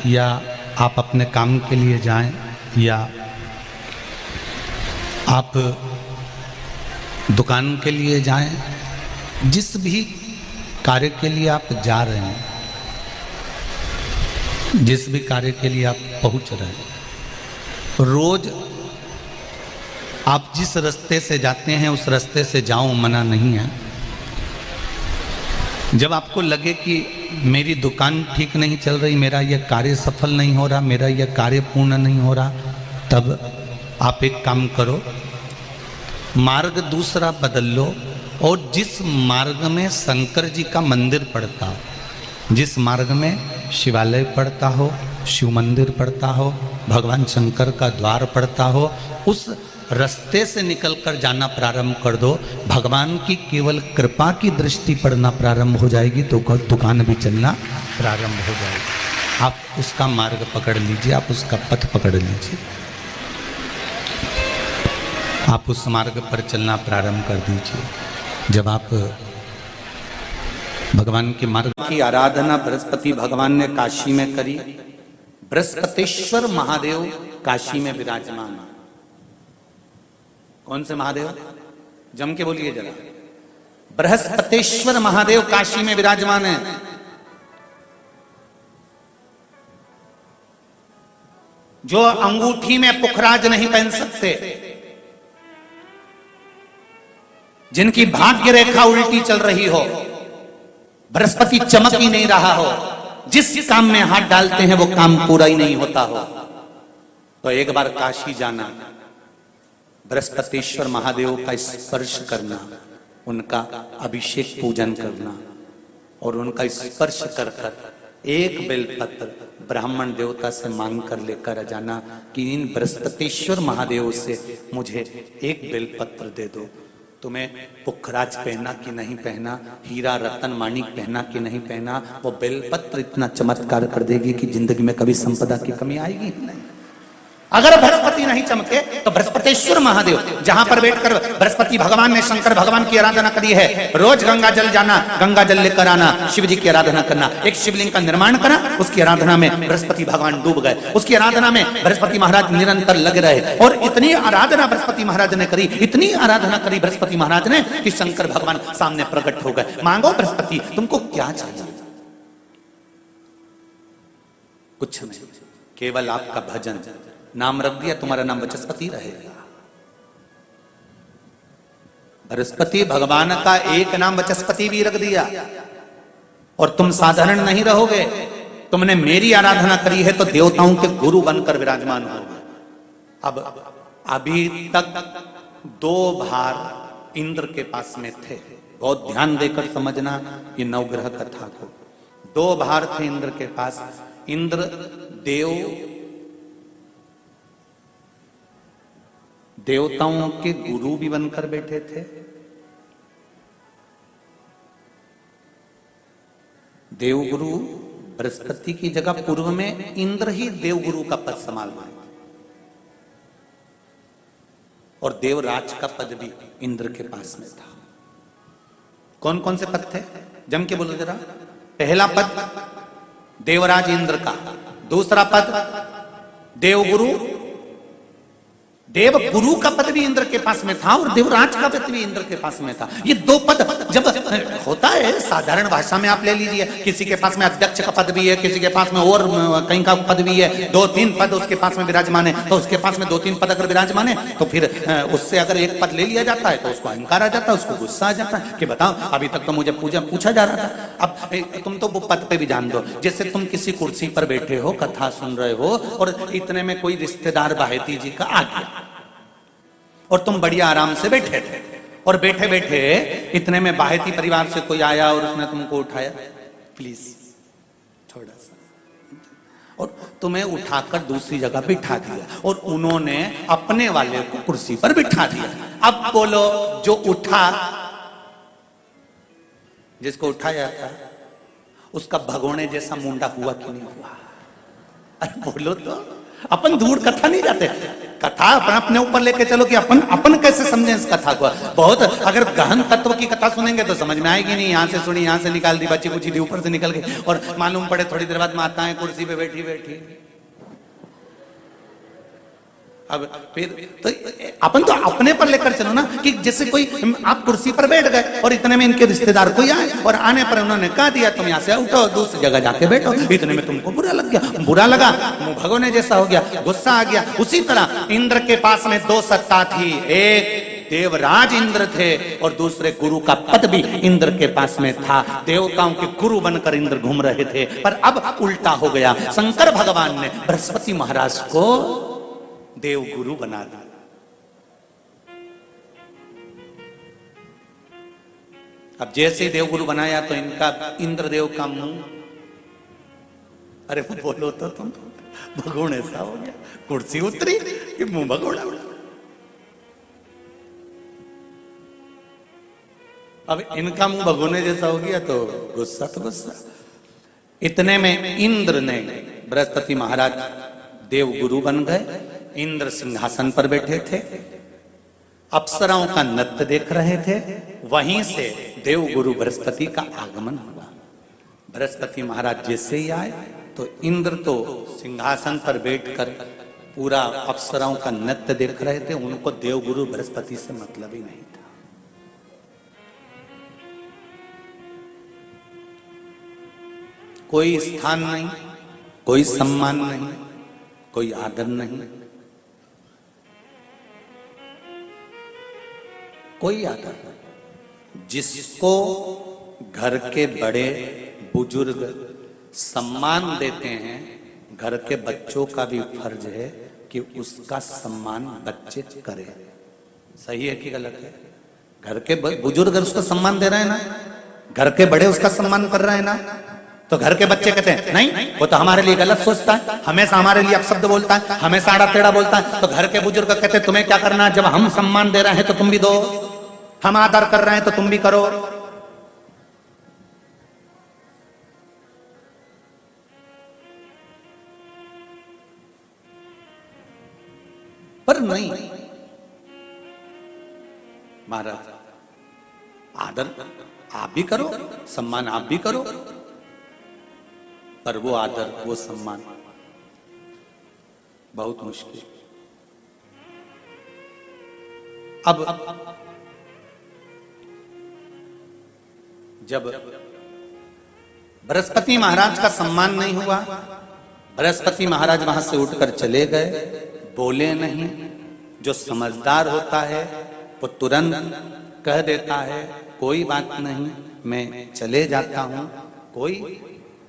या आप अपने काम के लिए जाएं या आप दुकान के लिए जाएं, जिस भी कार्य के लिए आप जा रहे हैं, जिस भी कार्य के लिए आप पहुंच रहे हैं, रोज आप जिस रास्ते से जाते हैं उस रास्ते से जाओ, मना नहीं है। जब आपको लगे कि मेरी दुकान ठीक नहीं चल रही, मेरा यह कार्य सफल नहीं हो रहा, मेरा यह कार्य पूर्ण नहीं हो रहा, तब आप एक काम करो, मार्ग दूसरा बदल लो और जिस मार्ग में शंकर जी का मंदिर पड़ता हो, जिस मार्ग में शिवालय पड़ता हो, शिव मंदिर पड़ता हो, भगवान शंकर का द्वार पड़ता हो, उस रास्ते से निकलकर जाना प्रारंभ कर दो। भगवान की केवल कृपा की दृष्टि पड़ना प्रारंभ हो जाएगी तो दुकान भी चलना प्रारंभ हो जाएगी। आप उसका मार्ग पकड़ लीजिए, आप उसका पथ पकड़ लीजिए, आप उस मार्ग पर चलना प्रारंभ कर दीजिए। जब आप भगवान के मार्ग की आराधना बृहस्पति भगवान ने काशी में करी, बृहस्पतिश्वर महादेव काशी में विराजमान। कौन से महादेव? जम के बोलिए जरा। बृहस्पतिश्वर महादेव काशी में विराजमान है। जो अंगूठी में पुखराज नहीं पहन सकते, जिनकी भाग्य रेखा उल्टी चल रही हो, बृहस्पति चमक ही नहीं रहा हो, जिस काम में हाथ डालते हैं वो काम पूरा ही नहीं होता हो, तो एक बार काशी जाना, बृहस्पतिश्वर महादेव का स्पर्श करना, उनका अभिषेक पूजन करना और उनका स्पर्श कर कर एक बेलपत्र ब्राह्मण देवता से मांग कर लेकर आ जाना कि इन बृहस्पतिश्वर महादेव से मुझे एक बेलपत्र दे दो। तुम्हें पुखराज पहना कि नहीं पहना, हीरा रतन माणिक पहना कि नहीं पहना, वो बेलपत्र इतना चमत्कार कर देगी कि जिंदगी में कभी संपदा की कमी आएगी ही नहीं। अगर बृहस्पति नहीं चमके तो बृहस्पतिश्वर महादेव, जहां पर बैठकर बृहस्पति भगवान ने शंकर भगवान की आराधना करी है, रोज गंगा जल जाना, गंगा जल लेकर आना, शिव जी की आराधना करना, एक शिवलिंग का निर्माण करा, उसकी आराधना में बृहस्पति भगवान डूब गए, उसकी आराधना में बृहस्पति महाराज निरंतर लगे रहे और इतनी आराधना बृहस्पति महाराज ने करी, इतनी आराधना करी बृहस्पति महाराज ने कि शंकर भगवान सामने प्रकट हो गए। मांगो बृहस्पति, तुमको क्या चाहिए? कुछ नहीं, केवल आपका भजन। नाम रख दिया, तुम्हारा नाम बृहस्पति रहेगा। बृहस्पति भगवान का एक नाम बृहस्पति भी रख दिया और तुम साधारण नहीं रहोगे। तुमने मेरी आराधना करी है तो देवताओं के गुरु बनकर विराजमान होगे। अब अभी तक 2 भार इंद्र के पास में थे, बहुत ध्यान देकर समझना ये नवग्रह कथा को। 2 भार थे इंद्र के पास। इंद्र देवताओं के गुरु भी बनकर बैठे थे, देवगुरु बृहस्पति की जगह पूर्व में इंद्र ही देवगुरु का पद संभाल पाए और देवराज का पद भी इंद्र के पास में था। कौन कौन से पद थे? जम के बोलो जरा। पहला पद देवराज इंद्र का, दूसरा पद देवगुरु, देव गुरु का पद भी इंद्र के पास में था और देवराज का पद भी इंद्र के पास में था। ये 2 पद जब होता है साधारण भाषा में आप ले लीजिए, किसी के पास में अध्यक्ष का पद भी है, किसी के पास में और कहीं का पद भी है, 2-3 पद उसके पास में विराजमान है, तो उसके पास में 2-3 पद अगर विराजमान है तो फिर उससे अगर एक पद ले लिया जाता है तो उसको अहंकार आ जाता है, उसको गुस्सा आ जाता है कि बताओ अभी तक तो मुझे पूछा जा रहा था, अब तुम तो वो पद पे भी जान दो। जैसे तुम किसी कुर्सी पर बैठे हो, कथा सुन रहे हो और इतने में कोई रिश्तेदार बाहेती जी का आ गया और तुम बढ़िया आराम से बैठे थे और बैठे बैठे इतने में बाहेती परिवार से कोई आया और उसने तुमको उठाया, प्लीज थोड़ा सा, और तुम्हें उठाकर दूसरी जगह बिठा दिया और उन्होंने अपने वाले को कुर्सी पर बिठा दिया। अब बोलो, जो उठा, जिसको उठाया था उसका भगोने जैसा मुंडा हुआ कि नहीं हुआ? अरे बोलो तो, अपन दूर कथा नहीं जाते, कथा अपना अपने ऊपर लेके चलो कि अपन अपन कैसे समझें इस कथा को। बहुत अगर गहन तत्व की कथा सुनेंगे तो समझ में आएगी नहीं। यहाँ से सुनी, यहाँ से निकाल दी, बच्ची कुछ दी, ऊपर से निकल गई, और मालूम पड़े थोड़ी देर बाद माताएं कुर्सी पे बैठी बैठी। अब फिर तो अपन तो अपने पर लेकर चलो ना, कि जैसे कोई आप कुर्सी पर बैठ गए और इतने में इनके रिश्तेदार कोई आए और आने पर उन्होंने कह दिया तुम यहाँ से उठो, दूसरी जगह जाके बैठो, इतने में तुमको बुरा लग गया, बुरा लगा, मुंह भगोने जैसा हो गया, गुस्सा आ गया। उसी तरह इंद्र के पास में दो सत्ता थी, एक देवराज इंद्र थे और दूसरे गुरु का पद भी इंद्र के पास में था। देवताओं के गुरु बनकर इंद्र घूम रहे थे, पर अब उल्टा हो गया। शंकर भगवान ने बृहस्पति महाराज को देव गुरु बना दिया। अब जैसे ही देव गुरु बनाया तो इनका इंद्रदेव का मुंह, अरे बोलो तो तुम, भगोड़े सा हो गया, कुर्सी उतरी कि मुंह भगोड़ा। अब इनका मुंह भगोने जैसा हो गया तो गुस्सा तो गुस्सा। इतने में इंद्र ने, बृहस्पति महाराज देव गुरु बन गए, इंद्र सिंहासन पर बैठे थे, अप्सराओं का नृत्य देख रहे थे। वहीं से देव गुरु बृहस्पति का आगमन हुआ। बृहस्पति महाराज जैसे ही आए तो इंद्र तो सिंहासन पर बैठकर पूरा अप्सराओं का नृत्य देख रहे थे। उनको देव गुरु बृहस्पति से मतलब ही नहीं था। कोई स्थान नहीं, कोई सम्मान नहीं, कोई आदर नहीं, कोई आदर नहीं। जिसको घर के बड़े बुजुर्ग सम्मान देते हैं, घर के बच्चों का भी फर्ज है कि उसका सम्मान बच्चे करें। सही है कि गलत है? घर के बुजुर्ग उसको सम्मान दे रहे हैं ना, घर के बड़े उसका सम्मान कर रहे हैं ना, तो घर के बच्चे कहते हैं नहीं वो तो हमारे लिए गलत सोचता है, हमेशा हमारे लिए अपशब्द बोलता है, हमेशा आड़ा टेढ़ा बोलता है। तो घर के बुजुर्ग कहते हैं तुम्हें क्या करना, जब हम सम्मान दे रहे हैं तो तुम भी दो, हम आदर कर रहे हैं तो तुम भी करो। पर नहीं महाराज, आदर आप भी करो, सम्मान आप भी करो, पर वो आदर वो सम्मान बहुत मुश्किल। अब जब बृहस्पति महाराज का सम्मान नहीं हुआ, बृहस्पति महाराज वहां से उठकर चले गए, बोले नहीं। जो समझदार होता है वो तुरंत कह देता है कोई बात नहीं, मैं चले जाता हूं। कोई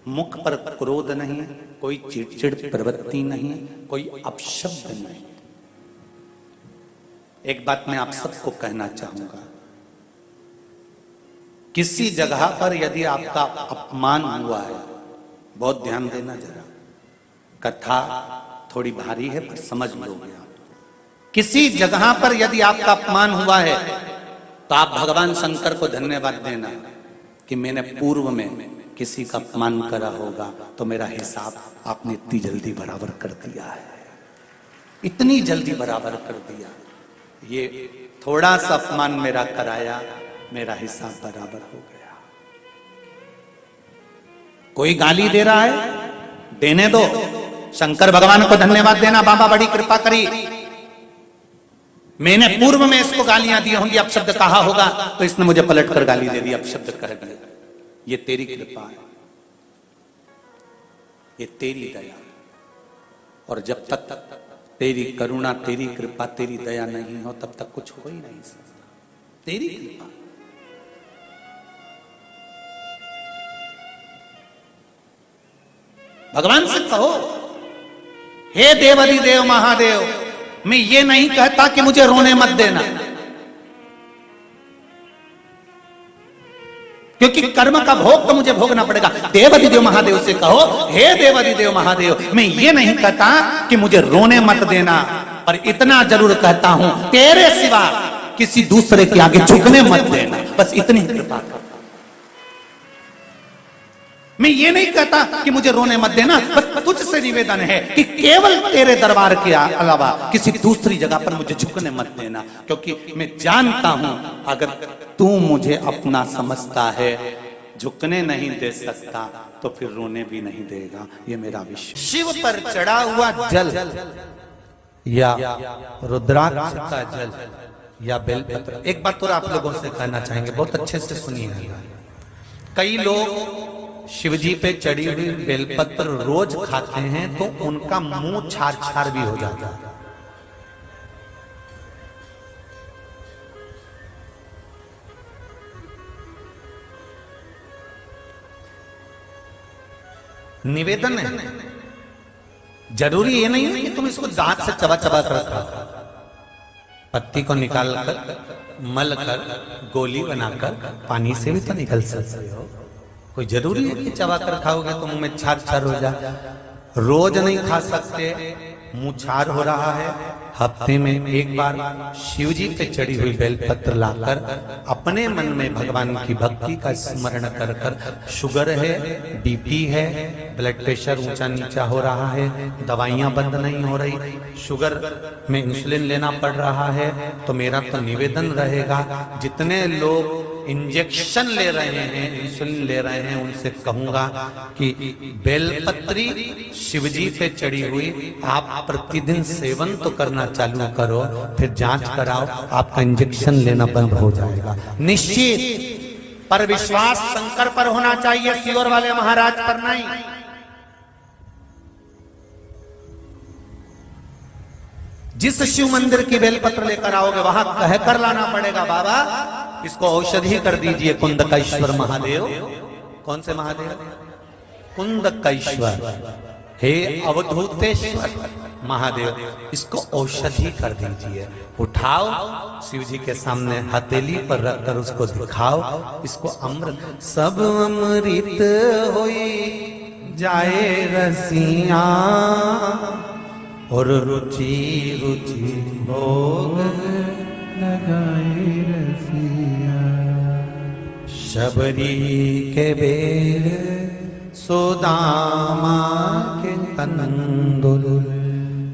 मुख पर क्रोध नहीं, कोई चिड़चिड़ प्रवृत्ति नहीं, कोई अपशब्द नहीं। एक बात मैं आप सबको कहना चाहूंगा, किसी जगह पर यदि आपका अपमान हुआ है, बहुत ध्यान देना जरा, कथा थोड़ी भारी है पर समझ लोगे आप। किसी जगह पर यदि आपका अपमान हुआ है तो आप भगवान शंकर को धन्यवाद देना कि मैंने पूर्व में किसी का अपमान करा होगा तो मेरा हिसाब आपने इतनी जल्दी बराबर कर दिया है, इतनी जल्दी बराबर कर दिया। ये थोड़ा सा अपमान मेरा कराया, मेरा हिसाब बराबर हो गया। कोई गाली दे रहा है, देने दो, शंकर भगवान को धन्यवाद देना, बाबा बड़ी कृपा करी, मैंने पूर्व में इसको गालियां दी होंगी, अपशब्द कहा होगा तो इसने मुझे पलटकर गाली दे दी, अपशब्द कह दिया। ये तेरी कृपा है, ये तेरी दया। और जब तक तेरी करुणा, तेरी कृपा, तेरी दया नहीं हो तब तक कुछ हो ही नहीं सकता। तेरी कृपा, भगवान से कहो हे देवाधिदेव महादेव, मैं ये नहीं कहता कि मुझे रोने मत देना, क्योंकि कर्म का भोग तो मुझे भोगना पड़ेगा। देवाधिदेव महादेव से कहो हे देवाधिदेव महादेव, मैं ये नहीं कहता कि मुझे रोने मत देना, पर इतना जरूर कहता हूं तेरे सिवा किसी दूसरे के आगे झुकने मत देना। बस इतनी कृपा कर। मैं ये नहीं कहता कि मुझे रोने मत देना, बस तुझसे निवेदन है कि केवल तेरे दरबार के अलावा किसी दूसरी जगह पर मुझे झुकने मत देना, क्योंकि मैं जानता हूं अगर तू मुझे अपना समझता है, झुकने नहीं दे सकता तो फिर रोने भी नहीं देगा। ये मेरा विश्वास। शिव पर चढ़ा हुआ जल या रुद्राक्ष का जल या बेलपत्र, एक बात तो आप लोगों से कहना चाहेंगे, बहुत अच्छे से सुनिए। कई लोग शिवजी पे चढ़ी हुई बेलपत्र रोज खाते हैं तो उनका मुंह छार छार भी हो जाता है। निवेदन है, जरूरी ये नहीं है कि तुम इसको दांत से चबा चबा कर खाओ। पत्ती को निकाल कर मल कर गोली बनाकर पानी से भी तो निकल सकते हो। कोई जरूरी है कि चबा कर खाओगे तो मुंह में छार छार हो जाए। रोज नहीं खा सकते, मुंह छार हो रहा है, हफ्ते में एक बार शिवजी पे चढ़ी हुई बेलपत्र लाकर अपने मन में भगवान की भक्ति का स्मरण कर कर, शुगर है, बीपी है, ब्लड प्रेशर ऊंचा नीचा हो रहा है, दवाइयां बंद नहीं हो रही, शुगर में इंसुलिन लेना पड़ रहा है, तो मेरा तो निवेदन रहेगा जितने लोग इंजेक्शन ले रहे हैं, इंसुलिन ले रहे हैं, उनसे कहूंगा कि बेलपत्री शिवजी पे चढ़ी हुई आप प्रतिदिन सेवन तो करना चालू करो, फिर जांच कराओ, आपका इंजेक्शन लेना बंद हो जाएगा निश्चित। पर विश्वास शंकर पर होना चाहिए, सियोर वाले महाराज पर नहीं। जिस शिव मंदिर की बेलपत्र लेकर आओगे वहां कह कर लाना पड़ेगा, बाबा इसको औषधि कर दीजिए कुंदकेश्वर महादेव। कौन से महादेव? कुंदकेश्वर, हे अवधूतेश्वर महादेव, इसको औषधि कर दीजिए। उठाओ, शिव जी के सामने हथेली पर रखकर उसको दिखाओ, इसको अमृत सब अमृत होई जाए रसिया और रुचि रुचि भोग लगाए रसिया। शबरी के बेर सुदामा के तंदुल,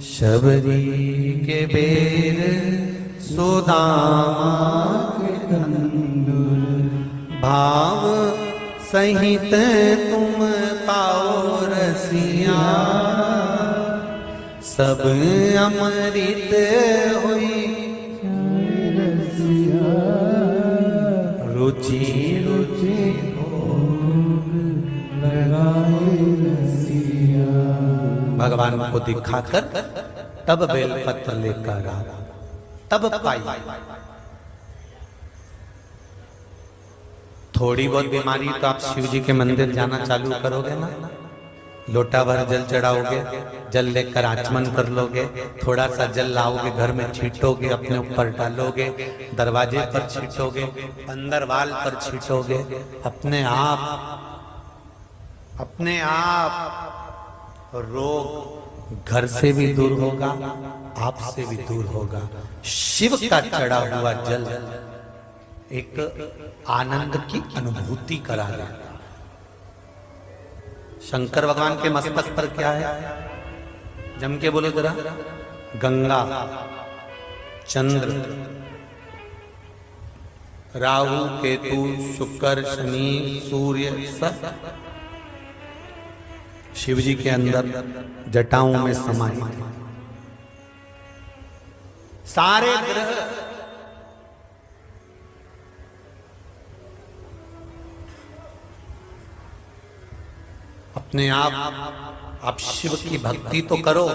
शबरी के बेर सुदामा के तंदुल, भाव सहित तुम पाओ रसिया सब अमृत हुई रसिया रुचि रुचि भगवान को दिखाकर तब बेलपत्र लेकर आ, तब पाई। थोड़ी बहुत बीमारी तो आप शिव जी के मंदिर जाना चालू करोगे ना, लोटा भर जल चढ़ाओगे, जल लेकर आचमन कर लोगे, थोड़ा सा जल लाओगे, घर में छींटोगे, अपने ऊपर डालोगे, दरवाजे पर छींटोगे, अंदर वाल पर छींटोगे, अपने आप रोग घर से भी दूर होगा, आपसे भी दूर होगा। शिव का चढ़ा हुआ जल एक आनंद की अनुभूति करा देगा। शंकर भगवान के मस्तक पर क्या है? जम के बोलो जरा। गंगा, चंद्र, राहु, केतु, शुक्र, शनि, सूर्य, सब शिव जी के अंदर जटाओं में समाहित है। सारे ग्रह अपने आप शिव की भक्ति तो करो,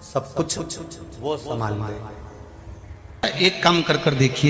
सब कुछ वो संभाल ले। एक काम कर देखिए।